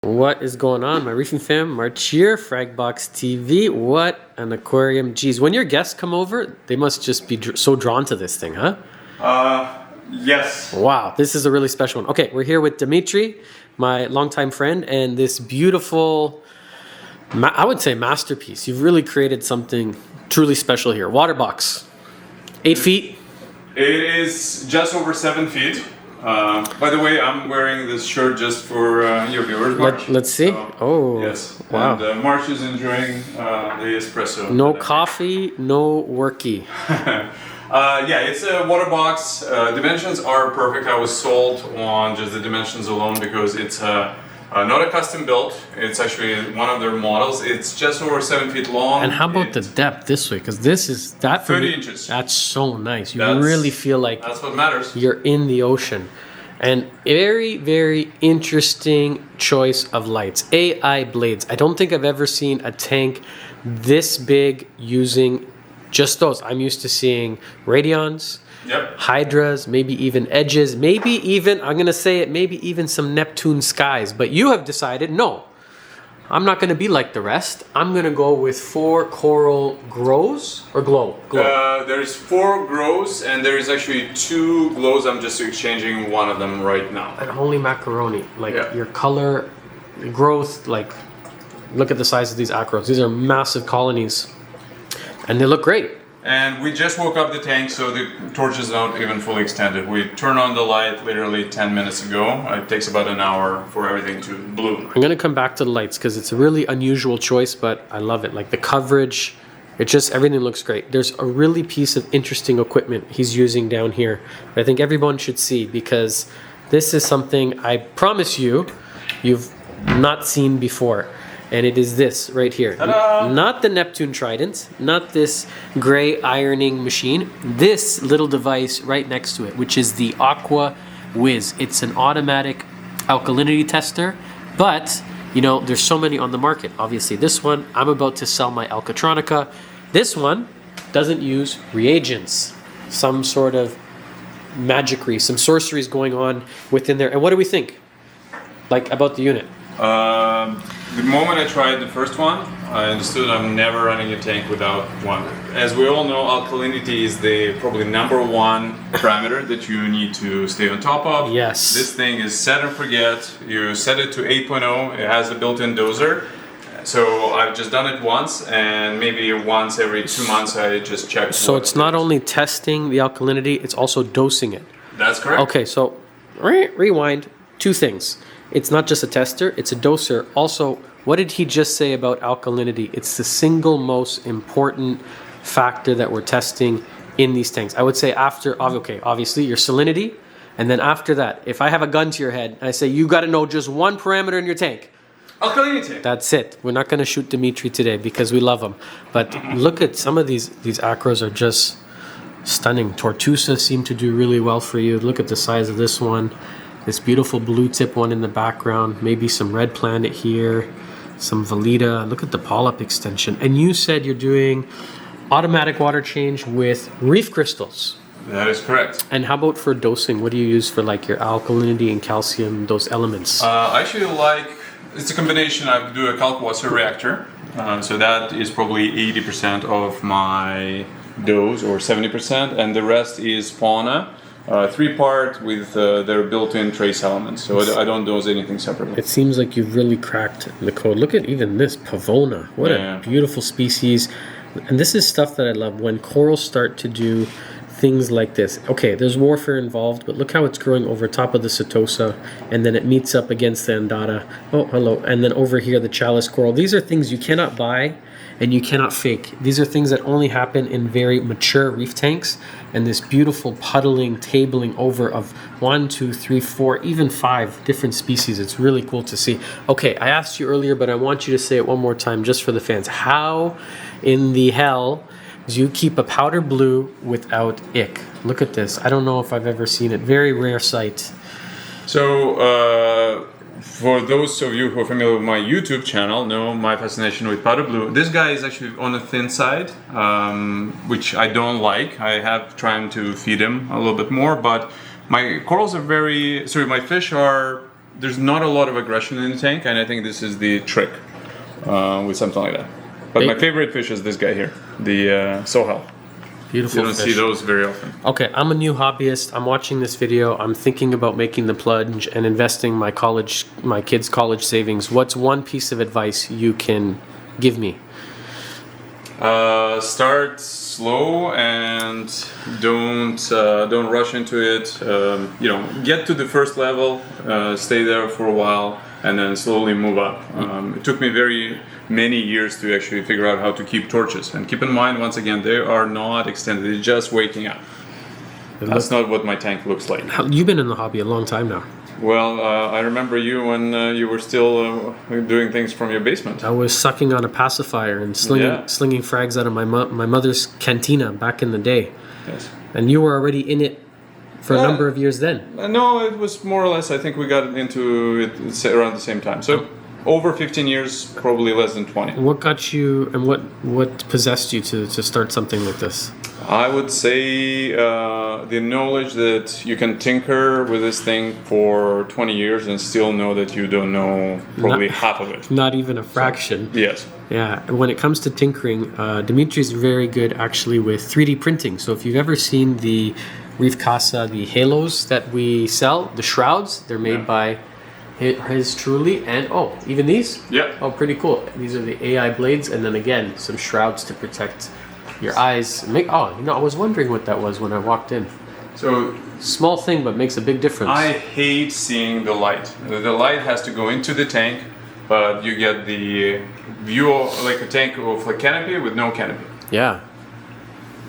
What is going on, my reefing fam? March here, Fragbox TV. What an aquarium. Geez, when your guests come over, they must just be so drawn to this thing, huh? Yes. Wow, this is a really special one. Okay, we're here with Dimitri, my longtime friend, and this beautiful, I would say masterpiece. You've really created something truly special here. Waterbox, 8 feet. It is just over 7 feet. By the way, I'm wearing this shirt just for your viewers, March. Let's see. So, yes. Wow. And March is enjoying the espresso. No coffee, no worky. Yeah, it's a Waterbox. Dimensions are perfect. I was sold on just the dimensions alone because it's not a custom built. It's actually one of their models. It's just over 7 feet long. And how about the depth this way? Because this is that 30 inches. That's so nice. You really feel like that's what matters. You're in the ocean. And very, very interesting choice of lights. AI blades. I don't think I've ever seen a tank this big using just those. I'm used to seeing radions, hydras, maybe even edges, maybe even, I'm going to say it, maybe even some Neptune skies. But you have decided, no, I'm not going to be like the rest. I'm going to go with 4 coral grows or glow. There's 4 grows and there is actually 2 glows. I'm just exchanging one of them right now. And holy macaroni, like your color, growth, like look at the size of these acros. These are massive colonies and they look great. And we just woke up the tank, so the torch is not even fully extended. We turned on the light literally 10 minutes ago. It takes about an hour for everything to bloom. I'm gonna come back to the lights because it's a really unusual choice, but I love it. Like the coverage, it just, everything looks great. There's a really piece of interesting equipment he's using down here that I think everyone should see because this is something I promise you've not seen before. And it is this right here. Not the Neptune Trident, not this gray ironing machine. This little device right next to it, which is the Aqua Whiz. It's an automatic alkalinity tester, but you know, there's so many on the market. Obviously this one, I'm about to sell my Alcatronica. This one doesn't use reagents. Some sort of magicry, some sorcery is going on within there. And what do we think? Like about the unit? The moment I tried the first one, I understood I'm never running a tank without one. As we all know, alkalinity is the probably #1 parameter that you need to stay on top of. Yes. This thing is set and forget. You set it to 8.0. It has a built-in doser. So I've just done it once, and maybe once every 2 months I just check. So it's not only testing the alkalinity, it's also dosing it. That's correct. Okay, so rewind. 2 things. It's not just a tester, it's a doser. Also, what did he just say about alkalinity? It's the single most important factor that we're testing in these tanks. I would say after, okay, obviously your salinity, and then after that, if I have a gun to your head, and I say, you gotta know just one parameter in your tank. Alkalinity. That's it. We're not gonna shoot Dimitri today because we love him. But look at some of these acros are just stunning. Tortusa seem to do really well for you. Look at the size of this one. This beautiful blue tip one in the background, maybe some red planet here, some Velita. Look at the polyp extension. And you said you're doing automatic water change with reef crystals. That is correct. And how about for dosing? What do you use for like your alkalinity and calcium, those elements? I actually like, it's a combination. I do a calc-water reactor. So that is probably 80% of my dose or 70%. And the rest is fauna. 3-part with their built-in trace elements, so I don't dose anything separately. It seems like you've really cracked the code. Look at even this Pavona. What a beautiful species. And this is stuff that I love when corals start to do things like this. Okay, there's warfare involved, but look how it's growing over top of the Setosa, and then it meets up against the Andata. Oh, hello. And then over here, the Chalice coral. These are things you cannot buy and you cannot fake. These are things that only happen in very mature reef tanks, and this beautiful puddling, tabling over of 1, 2, 3, 4, even 5 different species. It's really cool to see. Okay, I asked you earlier, but I want you to say it one more time just for the fans. How in the hell do you keep a powder blue without ick? Look at this. I don't know if I've ever seen it. Very rare sight. So, for those of you who are familiar with my YouTube channel, know my fascination with powder blue. This guy is actually on the thin side, which I don't like. I have tried to feed him a little bit more, but my corals are my fish are there's not a lot of aggression in the tank, and I think this is the trick with something like that. But my favorite fish is this guy here, the Sohel. Beautiful You don't fish. see those very often. Okay, I'm a new hobbyist. I'm watching this video. I'm thinking about making the plunge and investing my kids' college savings. What's one piece of advice you can give me? Start slow and don't rush into it. Get to the first level, stay there for a while, and then slowly move up. It took me very many years to actually figure out how to keep torches. And keep in mind, once again, they are not extended. They're just waking up. That's not what my tank looks like. You've been in the hobby a long time now. Well, I remember you when you were still doing things from your basement. I was sucking on a pacifier and slinging frags out of my mother's cantina back in the day. Yes. And you were already in it for a number of years then. No, it was more or less, I think we got into it around the same time. So over 15 years, probably less than 20. What got you and what possessed you to start something like this? I would say the knowledge that you can tinker with this thing for 20 years and still know that you don't know probably half of it. Not even a fraction. So, yes. Yeah, when it comes to tinkering, Dimitri's very good actually with 3D printing. So if you've ever seen the Reef Casa, the halos that we sell, the shrouds, they're made by his truly, and even these? Yeah. Oh, pretty cool. These are the AI blades, and then again, some shrouds to protect your eyes. I was wondering what that was when I walked in. So small thing, but makes a big difference. I hate seeing the light. The light has to go into the tank, but you get the view of like a tank of a canopy with no canopy. Yeah.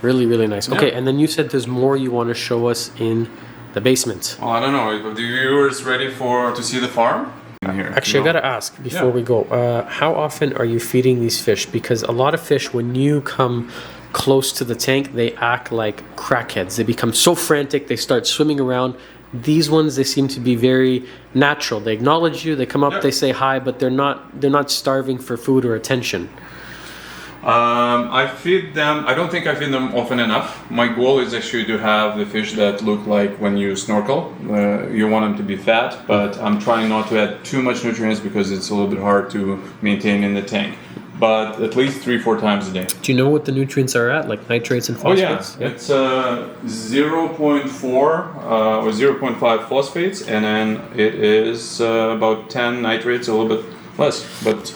Really, really nice. Yeah. Okay, and then you said there's more you want to show us in the basement. Well, I don't know. Are the viewers ready to see the farm? Actually, I gotta ask before we go. How often are you feeding these fish? Because a lot of fish, when you come close to the tank, they act like crackheads. They become so frantic, they start swimming around. These ones, they seem to be very natural. They acknowledge you, they come up, they say hi, but they're not starving for food or attention. I feed them. I don't think I feed them often enough. My goal is actually to have the fish that look like when you snorkel. You want them to be fat, but I'm trying not to add too much nutrients because it's a little bit hard to maintain in the tank. But at least 3-4 times a day. Do you know what the nutrients are at, like nitrates and phosphates? Oh yeah, it's 0.4 or 0.5 phosphates, and then it is about 10 nitrates, a little bit less. But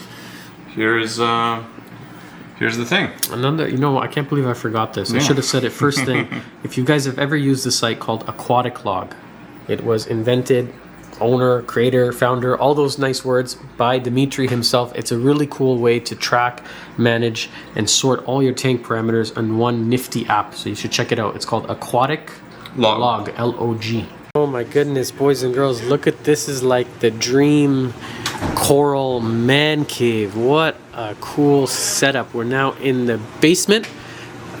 here's the thing. I can't believe I forgot this. I should have said it first thing. If you guys have ever used a site called Aquatic Log, it was invented, owner, creator, founder, all those nice words by Dimitri himself. It's a really cool way to track, manage, and sort all your tank parameters on one nifty app. So you should check it out. It's called Aquatic Log, L-O-G. Oh my goodness, boys and girls, look at this. Is like the dream coral man cave. What a cool setup. We're now in the basement,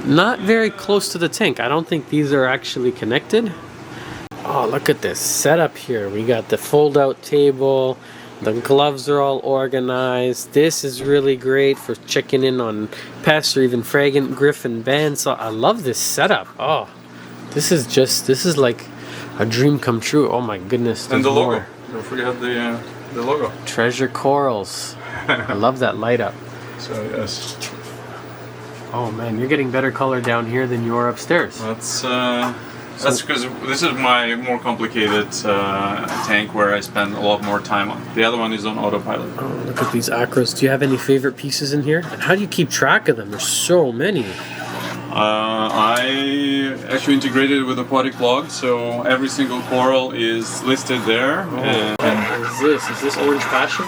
not very close to the tank. I don't think these are actually connected. Oh, look at this setup here. We got the fold out table, the gloves are all organized. This is really great for checking in on pests or even fragrant griffin bands. So I love this setup. Oh, this is like a dream come true. Oh my goodness. And the logo. More. Don't forget the logo. Treasure corals. I love that light up. So yes. Oh man, you're getting better color down here than you are upstairs. That's because this is my more complicated tank where I spend a lot more time on. The other one is on autopilot. Oh, look at these acros. Do you have any favorite pieces in here? And how do you keep track of them? There's so many. I actually integrated with Aquatic Log, so every single coral is listed there. Is this Orange Passion?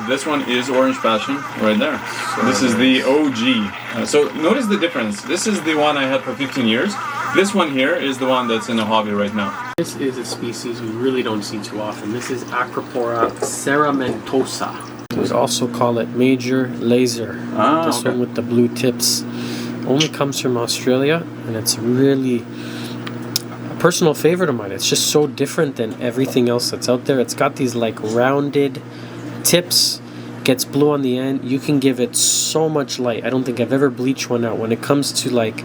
This one is Orange Passion right there. So this is the OG. So notice the difference. This is the one I had for 15 years. This one here is the one that's in the hobby right now. This is a species we really don't see too often. This is Acropora ceramentosa. We also call it Major Laser. This one with the blue tips. Only comes from Australia, and it's really a personal favorite of mine. It's just so different than everything else that's out there. It's got these like rounded tips, gets blue on the end. You can give it so much light. I don't think I've ever bleached one out. When it comes to like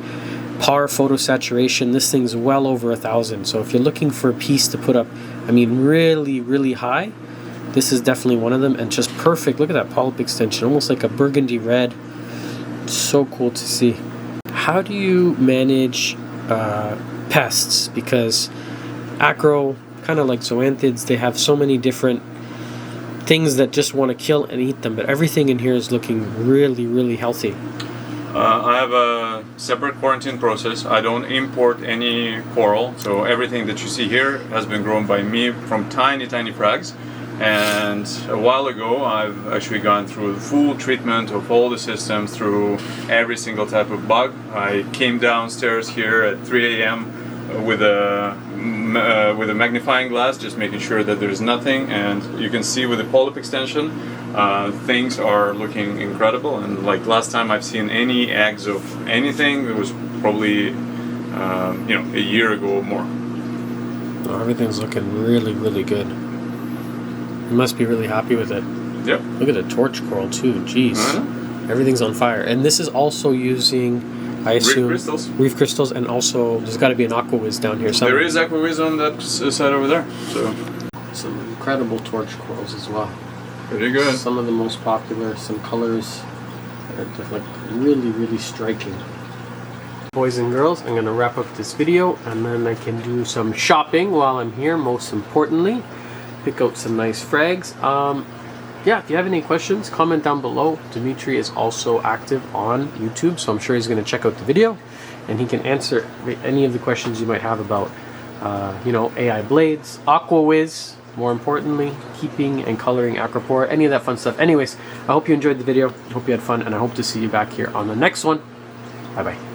PAR photo saturation, this thing's well over 1,000. So if you're looking for a piece to put up I mean, really, really high. This is definitely one of them, and just perfect. Look at that polyp extension, almost like a burgundy red. So cool to see. How do you manage pests? Because acro, kind of like zoanthids, they have so many different things that just want to kill and eat them, but everything in here is looking really, really healthy. I have a separate quarantine process. I don't import any coral, so everything that you see here has been grown by me from tiny frags. And a while ago, I've actually gone through the full treatment of all the systems, through every single type of bug. I came downstairs here at 3 a.m. with a magnifying glass, just making sure that there's nothing. And you can see with the polyp extension, things are looking incredible. And like last time I've seen any eggs of anything, it was probably a year ago or more. Oh, everything's looking really, really good. You must be really happy with it. Yep. Look at the torch coral too. Jeez. Everything's on fire. And this is also using, I assume, reef crystals, and also there's got to be an aqua whiz down here somewhere. There is aqua whiz on that side over there. So some incredible torch corals as well. Pretty good. Some of the most popular. Some colors are just like really, really striking. Boys and girls, I'm going to wrap up this video, and then I can do some shopping while I'm here. Most importantly, pick out some nice frags. Yeah, if you have any questions, comment down below. Dimitri is also active on YouTube, so I'm sure he's going to check out the video, and he can answer any of the questions you might have about, AI blades, aqua whiz, more importantly, keeping and coloring acropora, any of that fun stuff. Anyways, I hope you enjoyed the video. I hope you had fun, and I hope to see you back here on the next one. Bye bye.